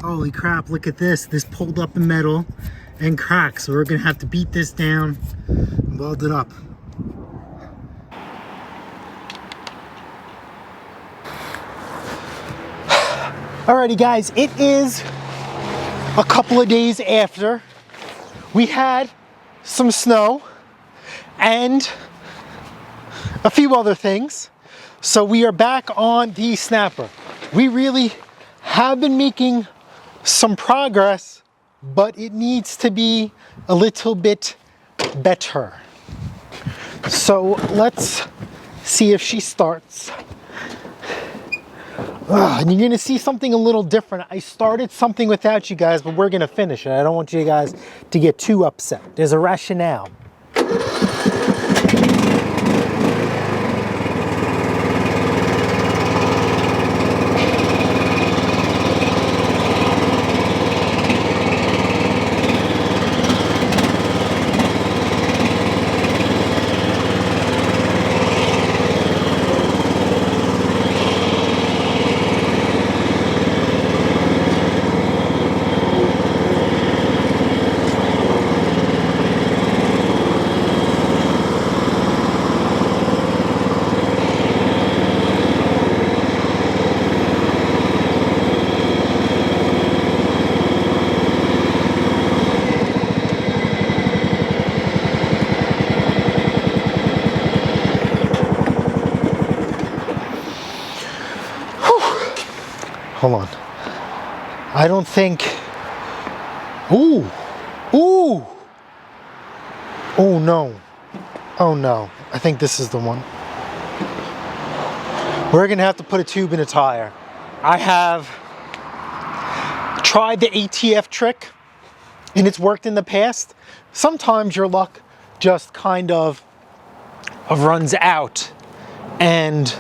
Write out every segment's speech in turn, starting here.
Holy crap, look at this. This pulled up in metal and cracked. So we're gonna have to beat this down and weld it up. Alrighty guys, it is a couple of days after we had some snow and a few other things. So we are back on the snapper. We really have been making some progress, but it needs to be a little bit better. So let's see if she starts. And you're gonna see something a little different. I started something without you guys, but we're gonna finish it. I don't want you guys to get too upset. There's a rationale. Hold on. I don't think. Ooh. Ooh. Oh no. Oh no. I think this is the one. We're gonna have to put a tube in a tire. I have tried the ATF trick and it's worked in the past. Sometimes your luck just kind of runs out and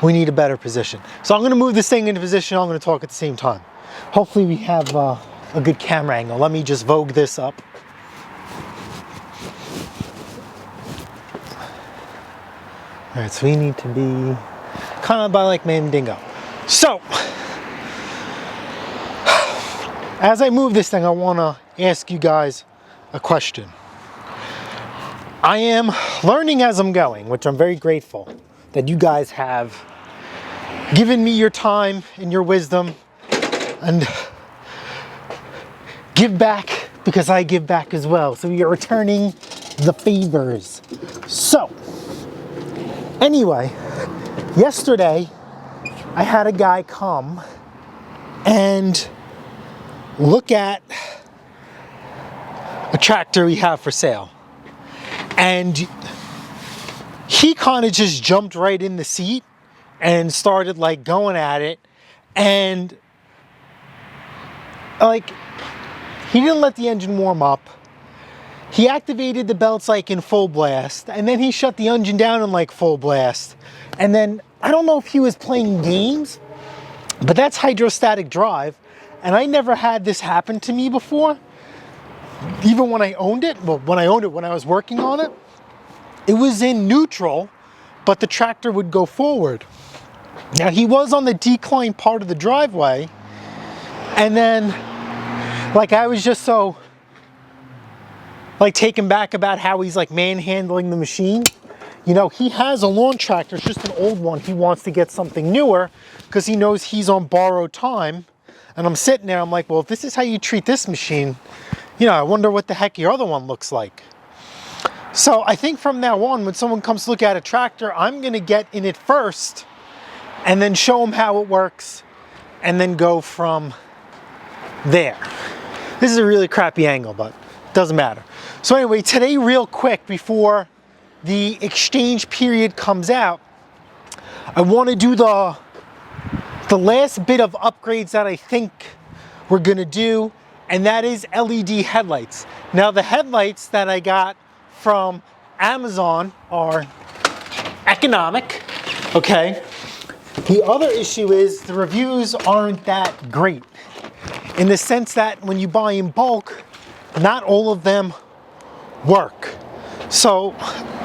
we need a better position. So I'm gonna move this thing into position. I'm gonna talk at the same time. Hopefully we have a good camera angle. Let me just vogue this up. All right, so we need to be kind of by like Mandingo. So, as I move this thing, I wanna ask you guys a question. I am learning as I'm going, which I'm very grateful that you guys have given me your time and your wisdom and give back because I give back as well. So you're returning the favors. So anyway, yesterday I had a guy come and look at a tractor we have for sale. And he kind of just jumped right in the seat and started like going at it, and like he didn't let the engine warm up. He activated the belts like in full blast, and then he shut the engine down in like full blast. And then I don't know if he was playing games, but that's hydrostatic drive, and I never had this happen to me before. Even when I owned it, well, when I was working on it, it was in neutral, but the tractor would go forward. Now he was on the decline part of the driveway, and then like I was just so like taken back about how he's like manhandling the machine. You know, he has a lawn tractor, it's just an old one. He wants to get something newer because he knows he's on borrowed time. And I'm sitting there, I'm like, well, if this is how you treat this machine, you know, I wonder what the heck your other one looks like. So I think from now on, when someone comes to look at a tractor, I'm gonna get in it first and then show them how it works and then go from there. This is a really crappy angle, but it doesn't matter. So anyway, today real quick before the exchange period comes out, I wanna do the last bit of upgrades that I think we're gonna do, and that is LED headlights. Now the headlights that I got from Amazon are economic, okay? The other issue is the reviews aren't that great in the sense that when you buy in bulk, not all of them work. So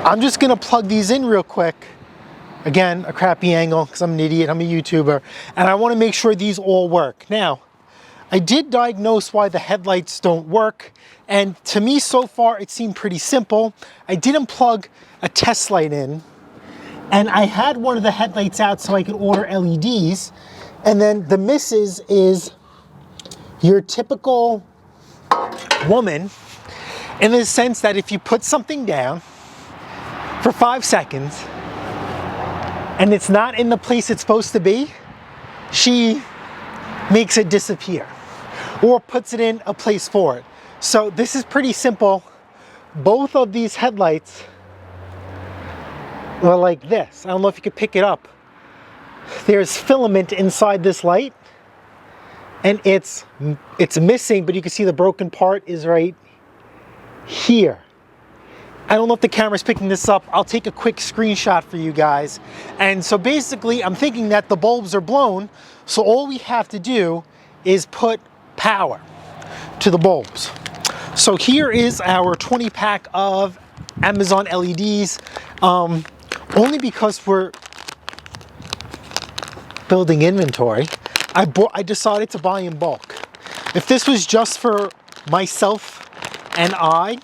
I'm just gonna plug these in real quick Again, a crappy angle because I'm an idiot, I'm a YouTuber, and I want to make sure these all work. Now, I did diagnose why the headlights don't work, and to me so far it seemed pretty simple. I didn't plug a test light in, and I had one of the headlights out so I could order LEDs, and then the misses is your typical woman in the sense that if you put something down for 5 seconds and it's not in the place it's supposed to be, she makes it disappear or puts it in a place for it. So this is pretty simple. Both of these headlights are like this. I don't know if you could pick it up. There's filament inside this light and it's missing, but you can see the broken part is right here. I don't know if the camera's picking this up. I'll take a quick screenshot for you guys. And so basically I'm thinking that the bulbs are blown, so all we have to do is put power to the bulbs. So here is our 20 pack of Amazon LEDs, only because we're building inventory. I decided to buy in bulk. If this was just for myself and I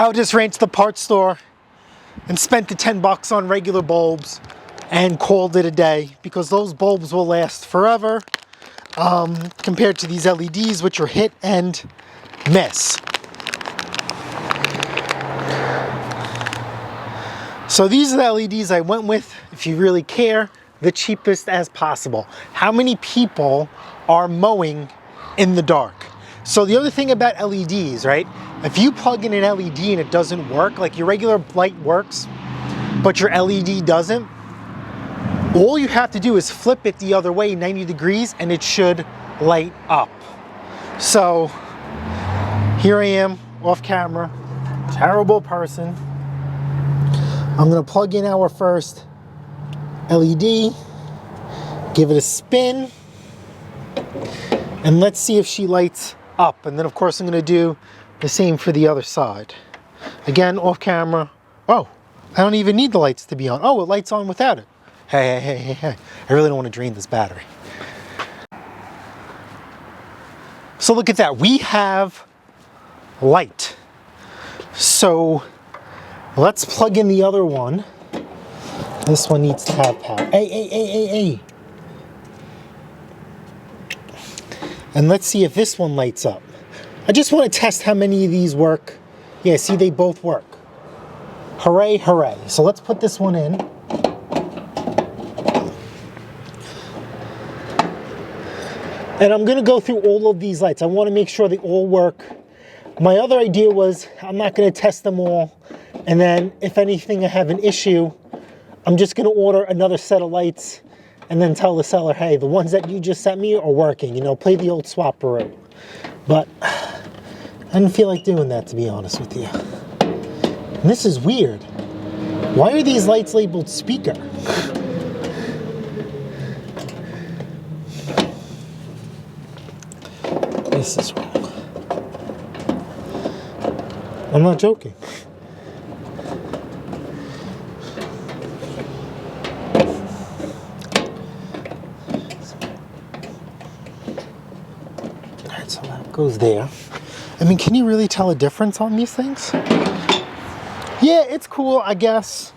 would just ran to the parts store and spent the 10 bucks on regular bulbs and called it a day, because those bulbs will last forever compared to these LEDs, which are hit and miss. So these are the LEDs I went with, if you really care, the cheapest as possible. How many people are mowing in the dark? So the other thing about LEDs, right? If you plug in an LED and it doesn't work, like your regular light works, but your LED doesn't, all you have to do is flip it the other way 90 degrees and it should light up. So here I am off camera, terrible person. I'm gonna plug in our first LED, give it a spin, and let's see if she lights up. And then of course I'm gonna do the same for the other side. Again, off camera. Oh, I don't even need the lights to be on. Oh, it lights on without it. Hey. I really don't want to drain this battery. So look at that, we have light. So let's plug in the other one. This one needs to have power. Hey. And let's see if this one lights up. I just want to test how many of these work. Yeah, see, they both work. Hooray. So let's put this one in. And I'm gonna go through all of these lights. I want to make sure they all work. My other idea was I'm not gonna test them all, and then if anything I have an issue, I'm just gonna order another set of lights and then tell the seller, hey, the ones that you just sent me are working, you know, play the old swap-peroo. But I didn't feel like doing that, to be honest with you. And this is weird. Why are these lights labeled speaker? This is wrong. I'm not joking. Alright, so that goes there. I mean, can you really tell a difference on these things? Yeah, it's cool, I guess.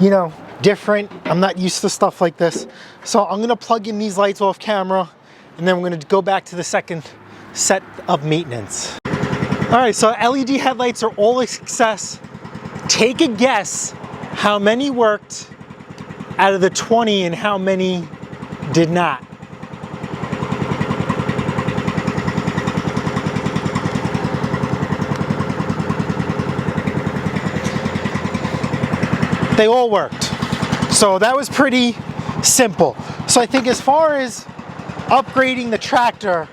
You know, different. I'm not used to stuff like this. So I'm gonna plug in these lights off camera, and then we're gonna go back to the second set of maintenance. All right, so LED headlights are all a success. Take a guess how many worked out of the 20 and how many did not. They all worked. So that was pretty simple. So I think as far as upgrading the tractor,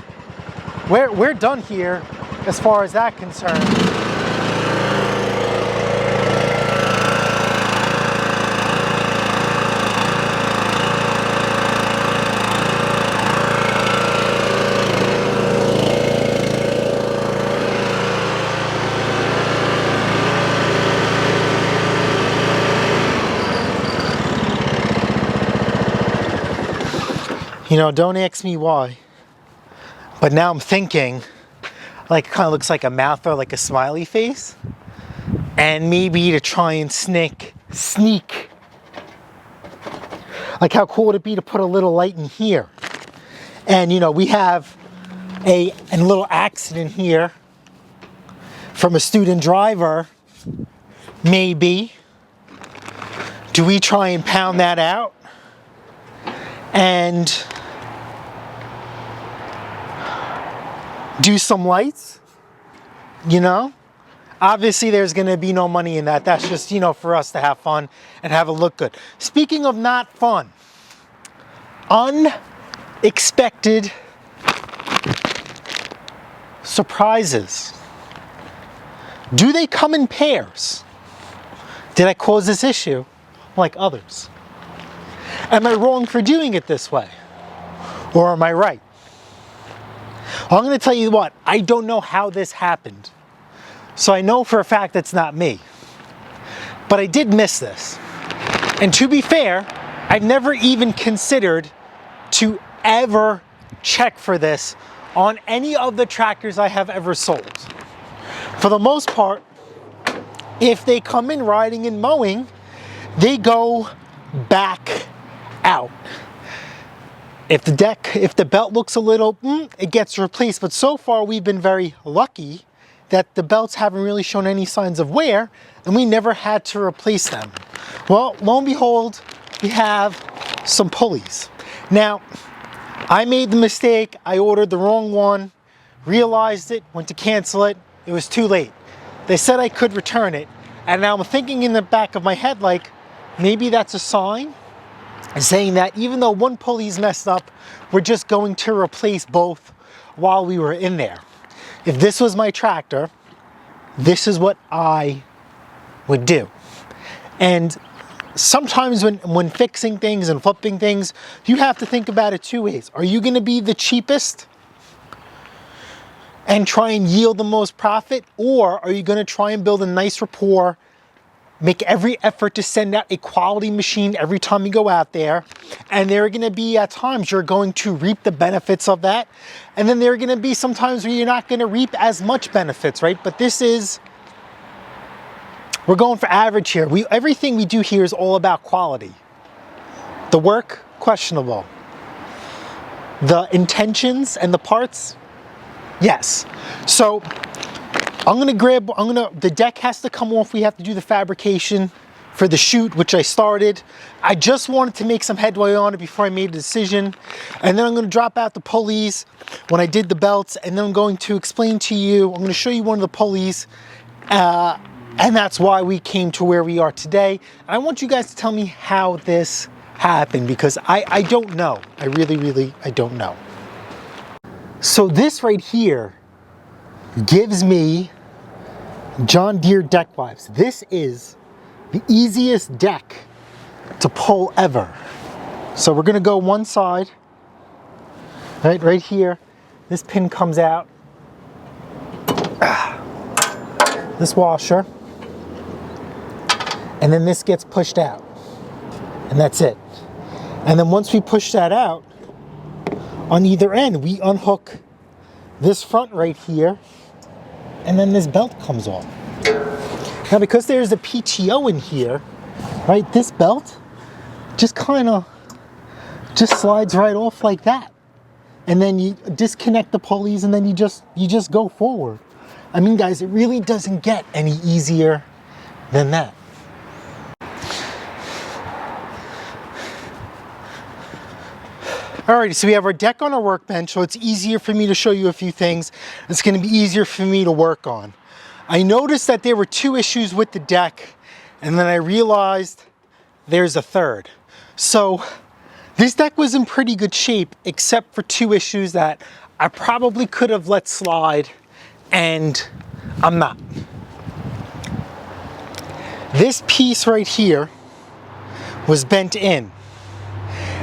we're done here as far as that concerned. You know, don't ask me why. But now I'm thinking, like, it kind of looks like a mouth or like a smiley face. And maybe to try and sneak. Like, how cool would it be to put a little light in here? And, you know, we have a little accident here from a student driver. Maybe. Do we try and pound that out? And do some lights? You know? Obviously, there's going to be no money in that. That's just, you know, for us to have fun and have it look good. Speaking of not fun, unexpected surprises. Do they come in pairs? Did I cause this issue like others? Am I wrong for doing it this way? Or am I right? Well, I'm going to tell you what, I don't know how this happened. So I know for a fact it's not me. But I did miss this. And to be fair, I've never even considered to ever check for this on any of the tractors I have ever sold. For the most part, if they come in riding and mowing, they go back out. If the belt looks a little, it gets replaced. But so far we've been very lucky that the belts haven't really shown any signs of wear and we never had to replace them. Well, lo and behold, we have some pulleys. Now, I made the mistake, I ordered the wrong one, realized it, went to cancel it, it was too late. They said I could return it, and now I'm thinking in the back of my head like, maybe that's a sign saying that even though one pulley's messed up, we're just going to replace both while we were in there. If this was my tractor, this is what I would do. And sometimes when fixing things and flipping things, you have to think about it two ways. Are you going to be the cheapest and try and yield the most profit? Or are you going to try and build a nice rapport, make every effort to send out a quality machine every time you go out there? And there are going to be at times you're going to reap the benefits of that. And then there are going to be some times where you're not going to reap as much benefits, right? But we're going for average here. Everything we do here is all about quality. The work, questionable. The intentions and the parts, yes. So the deck has to come off. We have to do the fabrication for the CHUTE, which I started. I just wanted to make some headway on it before I made a decision. And then I'm going to drop out the pulleys when I did the belts. And then I'm going to explain to you, I'm going to show you one of the pulleys. And that's why we came to where we are today. And I want you guys to tell me how this happened, because I don't know. I really, I don't know. So this right here gives me John Deere deck vibes. This is the easiest deck to pull ever. So we're gonna go one side, right here. This pin comes out, this washer, and then this gets pushed out, and that's it. And then once we push that out, on either end, we unhook this front right here, and then this belt comes off. Now, because there's a PTO in here, right, this belt just kind of just slides right off like that. And then you disconnect the pulleys and then you just go forward. I mean, guys, it really doesn't get any easier than that. Alrighty, so we have our deck on our workbench, so it's easier for me to show you a few things. It's going to be easier for me to work on. I noticed that there were two issues with the deck, and then I realized there's a third. So this deck was in pretty good shape, except for two issues that I probably could have let slide, and I'm not. This piece right here was bent in.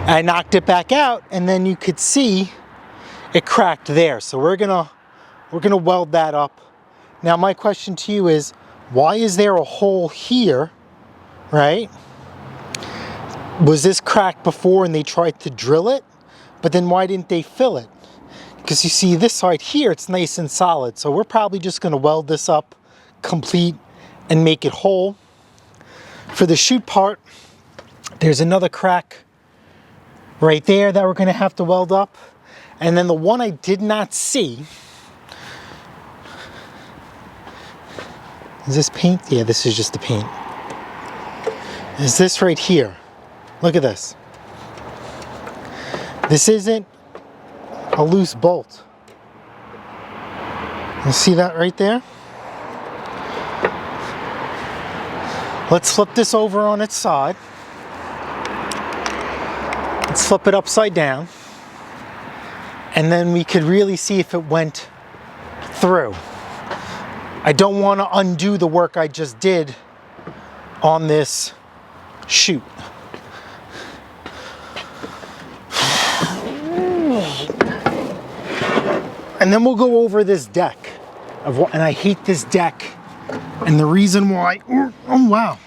I knocked it back out, and then you could see it cracked there. So we're gonna weld that up. Now my question to you is, why is there a hole here, right? Was this cracked before and they tried to drill it? but then why didn't they fill it? Because you see this side here, it's nice and solid. So we're probably just gonna weld this up complete and make it whole. For the chute part, there's another crack right there that we're gonna have to weld up. And then the one I did not see, is this paint? Yeah, this is just the paint. Is this right here. Look at this. This isn't a loose bolt. You see that right there? Let's flip this over on its side. Let's flip it upside down. And then we could really see if it went through. I don't want to undo the work I just did on this chute. And then we'll go over this deck. And I hate this deck. And the reason why, oh wow,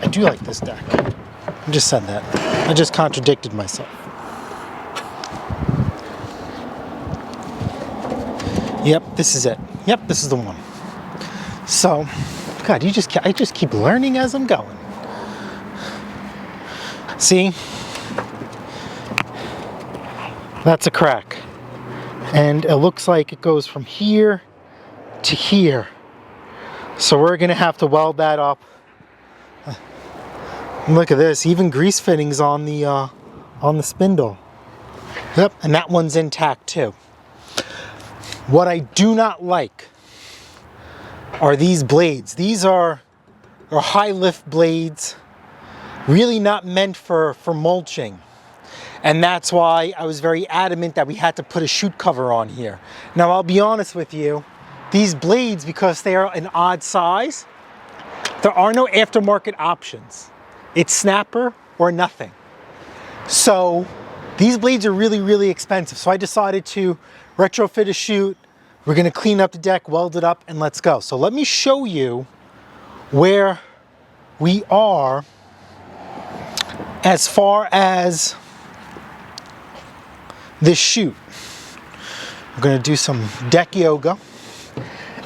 I do like this deck. I just said that. I just contradicted myself. Yep, this is it. Yep, this is the one. So, God, I just keep learning as I'm going. See? That's a crack. And it looks like it goes from here to here. So we're gonna have to weld that up. Look at this, even grease fittings on the spindle. Yep, and that one's intact too. What I do not like are these blades. These are high lift blades, really not meant for mulching. And that's why I was very adamant that we had to put a chute cover on here. Now I'll be honest with you, these blades, because they are an odd size, there are no aftermarket options. It's snapper or nothing. So these blades are really, really expensive. So I decided to retrofit a chute. We're gonna clean up the deck, weld it up, and let's go. So let me show you where we are as far as this chute. I'm gonna do some deck yoga.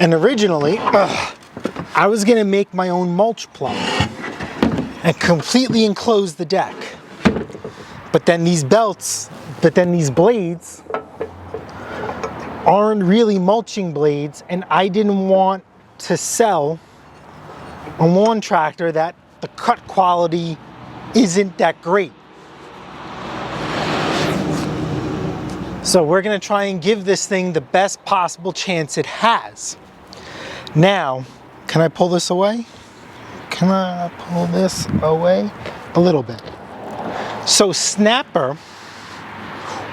And originally, I was gonna make my own mulch plug and completely enclose the deck. But then these blades aren't really mulching blades, and I didn't want to sell a lawn tractor that the cut quality isn't that great. So we're gonna try and give this thing the best possible chance it has. Now, can I pull this away? Can I pull this away? A little bit. So Snapper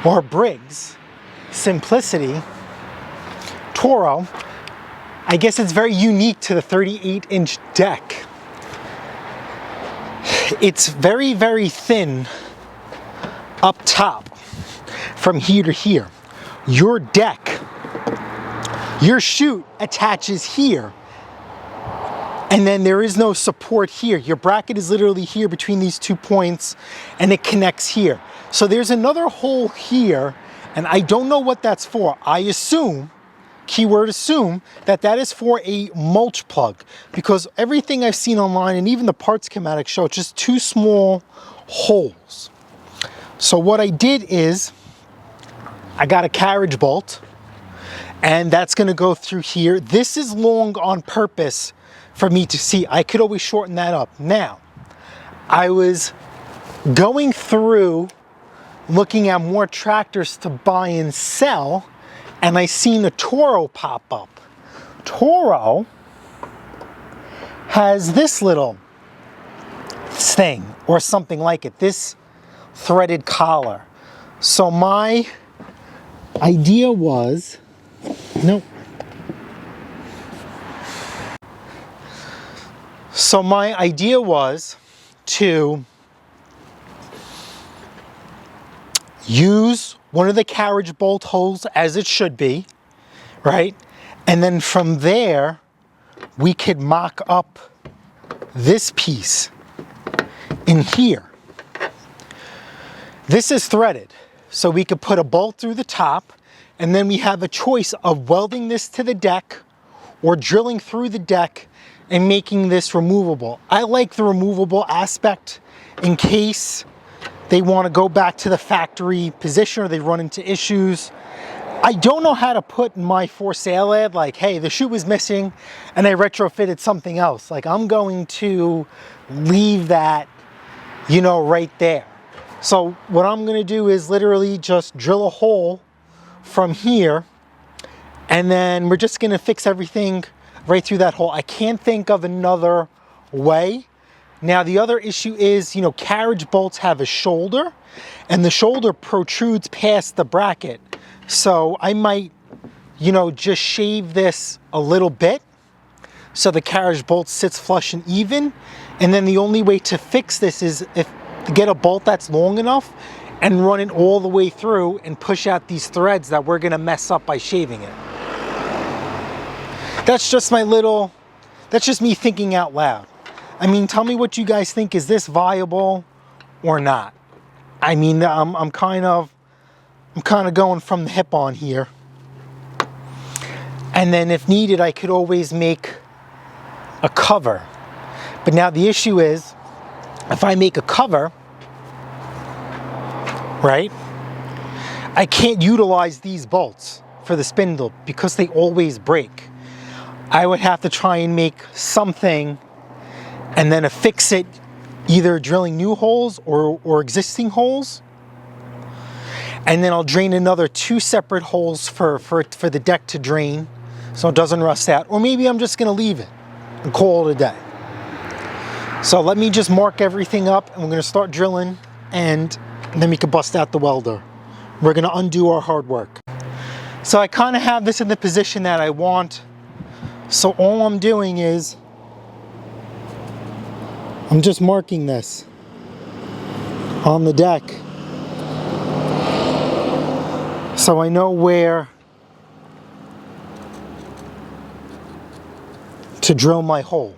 or Briggs Simplicity Toro, I guess it's very unique to the 38-inch deck. It's very, very thin up top from here to here. Your deck, your chute attaches here, and then there is no support here. Your bracket is literally here between these 2 points, and it connects here. So there's another hole here, and I don't know what that's for. I assume, keyword assume, that that is for a mulch plug, because everything I've seen online and even the parts schematic show just 2 small holes. So what I did is I got a carriage bolt, and that's gonna go through here. This is long on purpose for me to see. I could always shorten that up. Now, I was going through looking at more tractors to buy and sell, and I seen a Toro pop up. Toro has this little thing or something like it, this threaded collar. So my idea was, nope. So my idea was to use one of the carriage bolt holes as it should be, right? And then from there, we could mock up this piece in here. This is threaded. so we could put a bolt through the top, and then we have a choice of welding this to the deck or drilling through the deck and making this removable. I like the removable aspect in case they want to go back to the factory position or they run into issues. I don't know how to put in my for sale ad like, hey, the shoe was missing and I retrofitted something else. Like, I'm going to leave that, you know, right there. So what I'm going to do is literally just drill a hole from here, and then we're just going to fix everything right through that hole. I can't think of another way. Now, the other issue is, you know, carriage bolts have a shoulder, and the shoulder protrudes past the bracket. So I might, you know, just shave this a little bit so the carriage bolt sits flush and even. And then the only way to fix this is to get a bolt that's long enough and run it all the way through and push out these threads that we're gonna mess up by shaving it. That's just that's just me thinking out loud. I mean, tell me what you guys think. Is this viable or not? I mean, I'm kind of going from the hip on here. And then if needed, I could always make a cover. But now the issue is, if I make a cover, right, I can't utilize these bolts for the spindle because they always break. I would have to try and make something and then affix it, either drilling new holes or existing holes. And then I'll drain another 2 separate holes for the deck to drain so it doesn't rust out. Or maybe I'm just gonna leave it and call it a day. So let me just mark everything up, and we're gonna start drilling, and then we can bust out the welder. We're gonna undo our hard work. So I kind of have this in the position that I want. So all I'm doing is, I'm just marking this on the deck so I know where to drill my hole.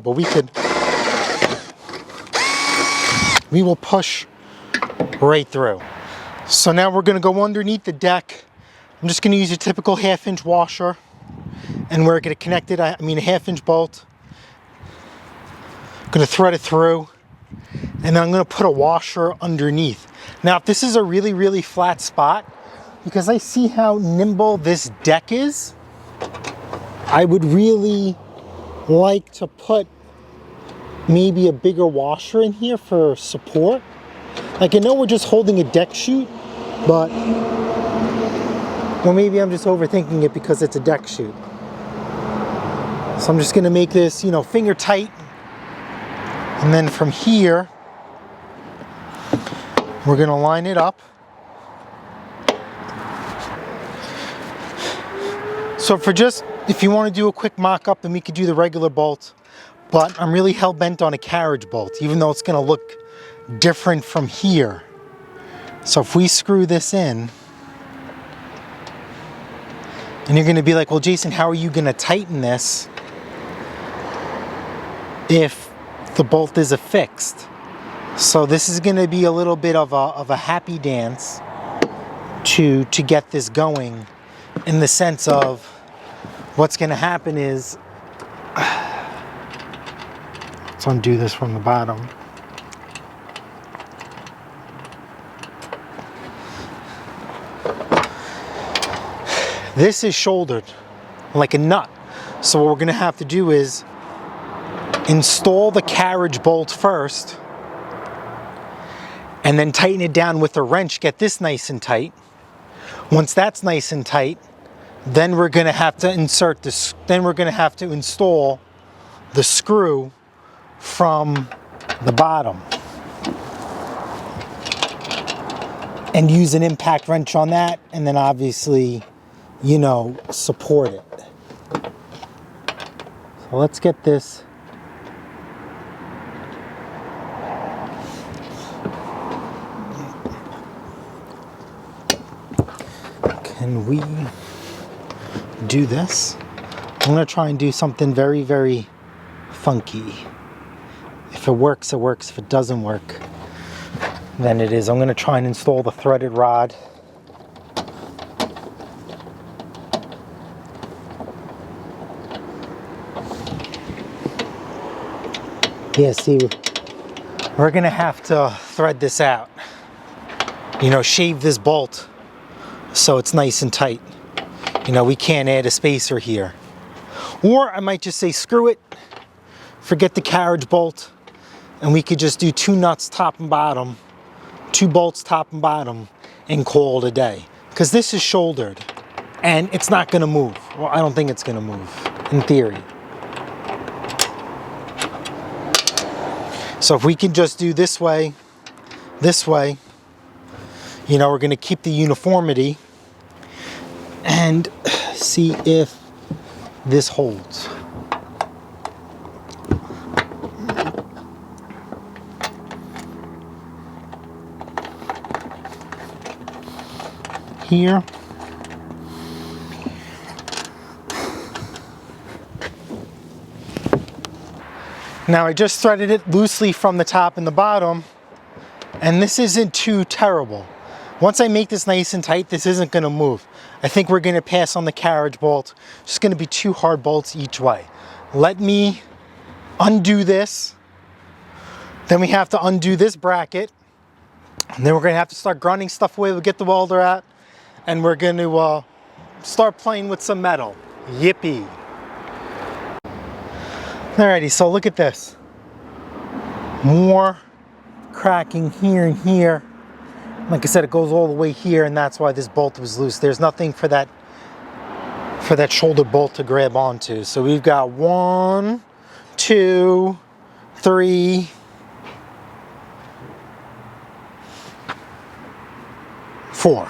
But we will push right through. So now we're going to go underneath the deck. I'm just going to use a typical 1/2-inch washer, and we're going to connect it, I mean a 1/2-inch bolt. I'm going to thread it through, and then I'm going to put a washer underneath. Now, if this is a really, really flat spot, because I see how nimble this deck is, I would really like to put maybe a bigger washer in here for support. Like, I know we're just holding a deck chute, but, well, maybe I'm just overthinking it because it's a deck chute. So I'm just gonna make this, you know, finger tight. And then from here, we're gonna line it up. So if you want to do a quick mock-up, then we could do the regular bolt, but I'm really hell-bent on a carriage bolt, even though it's going to look different from here. So if we screw this in, and you're going to be like, well, Jason, how are you going to tighten this if the bolt is affixed? So this is going to be a little bit of a happy dance to get this going, in the sense of what's going to happen is, let's undo this from the bottom. This is shouldered like a nut. So what we're going to have to do is install the carriage bolt first, and then tighten it down with a wrench, get this nice and tight. Once that's nice and tight, then we're going to have to insert this, then we're going to have to install the screw from the bottom and use an impact wrench on that, and then obviously, you know, support it. So let's get this. and we do this. I'm gonna try and do something very, very funky. If it works, it works. If it doesn't work, then it is. I'm gonna try and install the threaded rod. Yeah, see, we're gonna have to thread this out. You know, shave this bolt so it's nice and tight. You know, we can't add a spacer here. Or I might just say, screw it, forget the carriage bolt, and we could just do 2 nuts top and bottom, 2 bolts top and bottom, and call it a day. Because this is shouldered, and it's not gonna move. Well, I don't think it's gonna move, in theory. So if we can just do this way, you know, we're gonna keep the uniformity and see if this holds. Here. Now I just threaded it loosely from the top and the bottom, and this isn't too terrible. Once I make this nice and tight, this isn't gonna move. I think we're gonna pass on the carriage bolt. It's just gonna be 2 hard bolts each way. Let me undo this. Then we have to undo this bracket. And then we're gonna have to start grinding stuff away. We'll get the welder out, and we're gonna start playing with some metal. Yippee. Alrighty, so look at this. More cracking here and here. Like I said, it goes all the way here, and that's why this bolt was loose. There's nothing for that shoulder bolt to grab onto. So we've got 1, 2, 3, 4.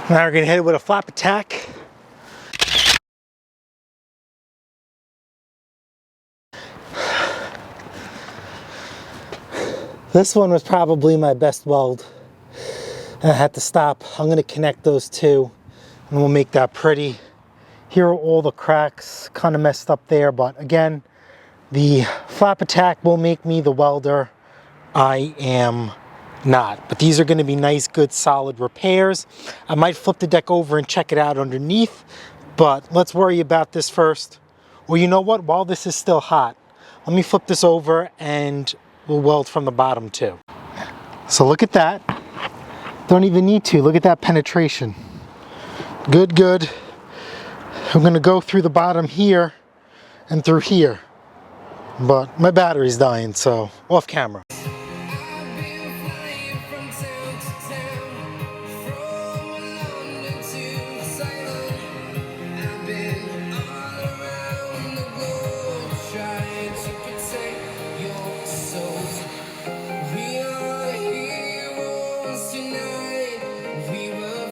Now we're gonna hit it with a flap attack. This one was probably my best weld. And I had to stop. I'm gonna connect those two and we'll make that pretty. Here are all the cracks, kind of messed up there, but again, the flap attack will make me the welder. I am not, but these are going to be nice, good, solid repairs. I might flip the deck over and check it out underneath, but let's worry about this first. Or you know what, while this is still hot, let me flip this over and we'll weld from the bottom too. So look at that. Don't even need to. Look at that penetration. Good, good. I'm gonna go through the bottom here and through here. But my battery's dying, so off camera.